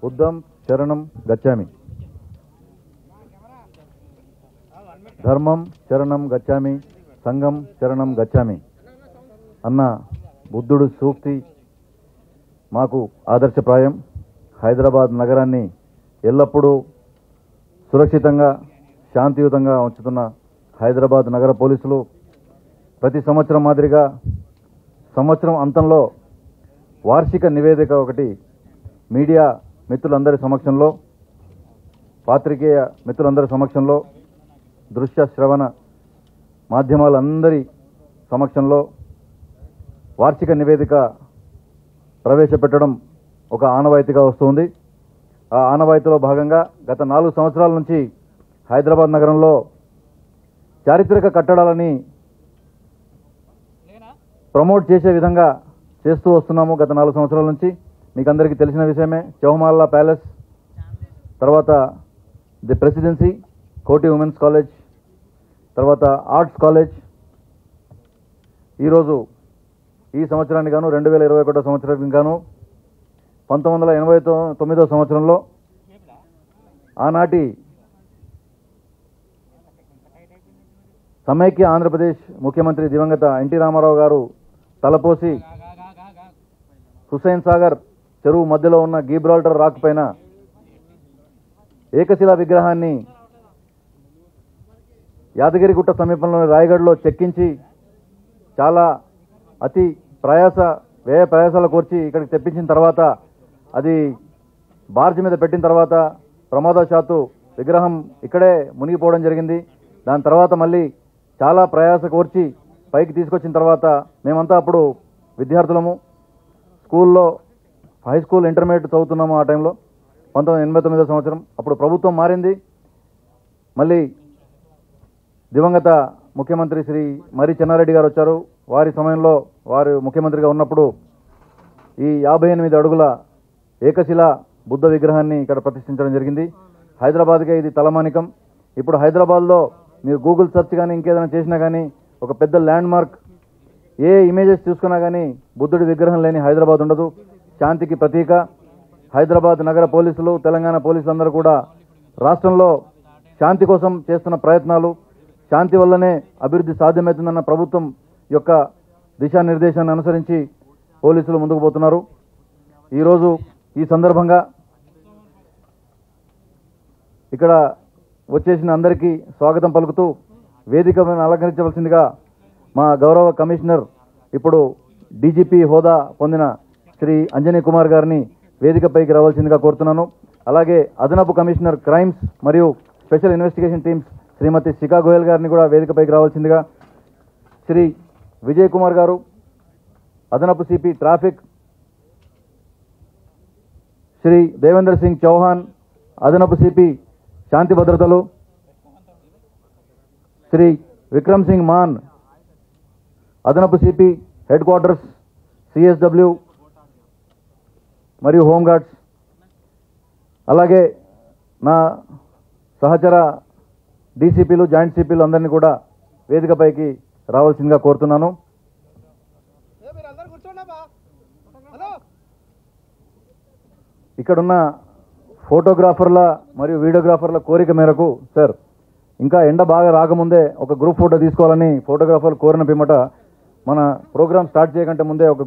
బుద్ధం శరణం గచ్చామి, ధర్మం శరణం గచ్చామి, సంఘం శరణం గచ్చామి అన్న బుద్ధుడు సూక్తి మాకు ఆదర్శప్రాయం. హైదరాబాద్ నగరాన్ని ఎల్లప్పుడూ సురక్షితంగా శాంతియుతంగా ఉంచుతున్న హైదరాబాద్ నగర పోలీసులు ప్రతి సంవత్సరం మాదిరిగా సంవత్సరం అంతంలో వార్షిక నివేదిక ఒకటి మీడియా మిత్రులందరి సమక్షంలో, పాత్రికేయ మిత్రులందరి సమక్షంలో, దృశ్య శ్రవణ మాధ్యమాలందరి సమక్షంలో వార్షిక నివేదిక ప్రవేశపెట్టడం ఒక ఆనవాయితీగా వస్తుంది. ఆ ఆనవాయితీలో భాగంగా గత 4 సంవత్సరాల నుంచి హైదరాబాద్ నగరంలో చారిత్రక కట్టడాలని ప్రమోట్ చేసే విధంగా చేస్తూ వస్తున్నాము. గత 4 సంవత్సరాల నుంచి మీకు అందరికీ తెలిసిన విషయమే. చౌహమాల్లా ప్యాలెస్, తర్వాత ది ప్రెసిడెన్సీ, కోటి ఉమెన్స్ కాలేజ్, తర్వాత ఆర్ట్స్ కాలేజ్. ఈరోజు ఈ సంవత్సరానికి గాను 2021 సంవత్సరానికి గాను 1989 సంవత్సరంలో ఆనాటి సమైక్య ఆంధ్రప్రదేశ్ ముఖ్యమంత్రి దివంగత ఎన్టీ రామారావు గారు తలపోసి హుస్సేన్ సాగర్ చెరువు మధ్యలో ఉన్న గిబ్రాల్టర్ రాక్ పైన ఏకశిలా విగ్రహాన్ని యాదగిరిగుట్ట సమీపంలోని రాయగఢ్లో చెక్కించి చాలా అతి వ్యయ ప్రయాసాలు కోర్చి ఇక్కడికి తెప్పించిన తర్వాత అది బార్జ్ మీద పెట్టిన తర్వాత ప్రమాదవశాత్తు విగ్రహం ఇక్కడే మునిగిపోవడం జరిగింది. దాని తర్వాత మళ్ళీ చాలా ప్రయాస కోర్చి పైకి తీసుకొచ్చిన తర్వాత మేమంతా అప్పుడు విద్యార్థులము, స్కూల్లో హై స్కూల్ ఇంటర్మీడియట్ చదువుతున్నాము. ఆ టైంలో 1989 సంవత్సరం. అప్పుడు ప్రభుత్వం మారింది. మళ్ళీ దివంగత ముఖ్యమంత్రి శ్రీ మర్రి చెన్నారెడ్డి గారు వచ్చారు. వారి సమయంలో వారు ముఖ్యమంత్రిగా ఉన్నప్పుడు ఈ 58 అడుగుల ఏకశిలా బుద్ధ విగ్రహాన్ని ఇక్కడ ప్రతిష్ఠించడం జరిగింది. హైదరాబాద్కే ఇది తలమానికం. ఇప్పుడు హైదరాబాద్లో మీరు గూగుల్ సెర్చ్ కానీ ఇంకేదైనా చేసినా కానీ ఒక పెద్ద ల్యాండ్ మార్క్, ఏ ఇమేజెస్ చూసుకున్నా కానీ బుద్ధుడి విగ్రహం లేని హైదరాబాద్ ఉండదు. శాంతికి ప్రతీక. హైదరాబాద్ నగర పోలీసులు, తెలంగాణ పోలీసులందరూ కూడా రాష్ట్రంలో శాంతి కోసం చేస్తున్న ప్రయత్నాలు, శాంతి వల్లనే అభివృద్ధి సాధ్యమవుతుందన్న ప్రభుత్వం యొక్క దిశానిర్దేశాన్ని అనుసరించి పోలీసులు ముందుకు పోతున్నారు. ఈరోజు ఈ సందర్భంగా ఇక్కడ వచ్చేసిన అందరికీ స్వాగతం పలుకుతూ వేదికను అలంకరించవలసిందిగా మా గౌరవ కమిషనర్, ఇప్పుడు డీజీపీ హోదా పొందిన శ్రీ అంజనీ కుమార్ గారిని వేదికపైకి రావాల్సిందిగా కోరుతున్నాను. అలాగే అదనపు కమిషనర్ క్రైమ్స్ మరియు స్పెషల్ ఇన్వెస్టిగేషన్ టీమ్స్ శ్రీమతి శిఖా గోయల్ గారిని కూడా వేదికపైకి రావాల్సిందిగా, శ్రీ విజయ్ కుమార్ గారు అదనపు సిపి ట్రాఫిక్, శ్రీ దేవేంద్ర సింగ్ చౌహాన్ అదనపు సిపి శాంతి భద్రతలు, శ్రీ విక్రమ్ సింగ్ మాన్ అదనపు సిపి హెడ్ క్వార్టర్స్ సిఎస్డబ్ల్యూ మరియు హోంగార్డ్స్, అలాగే నా సహచర డీసీపీలు, జాయింట్ సిపిలు అందరినీ కూడా వేదికపైకి రావాల్సిందిగా కోరుతున్నాను. ఇక్కడున్న ఫోటోగ్రాఫర్ల మరియు వీడియోగ్రాఫర్ల కోరిక మేరకు సార్, ఇంకా ఎండ బాగా రాకముందే ఒక గ్రూప్ ఫోటో తీసుకోవాలని ఫోటోగ్రాఫర్లు కోరిన పిమ్మట మన ప్రోగ్రామ్ స్టార్ట్ చేయకంటే ముందే ఒక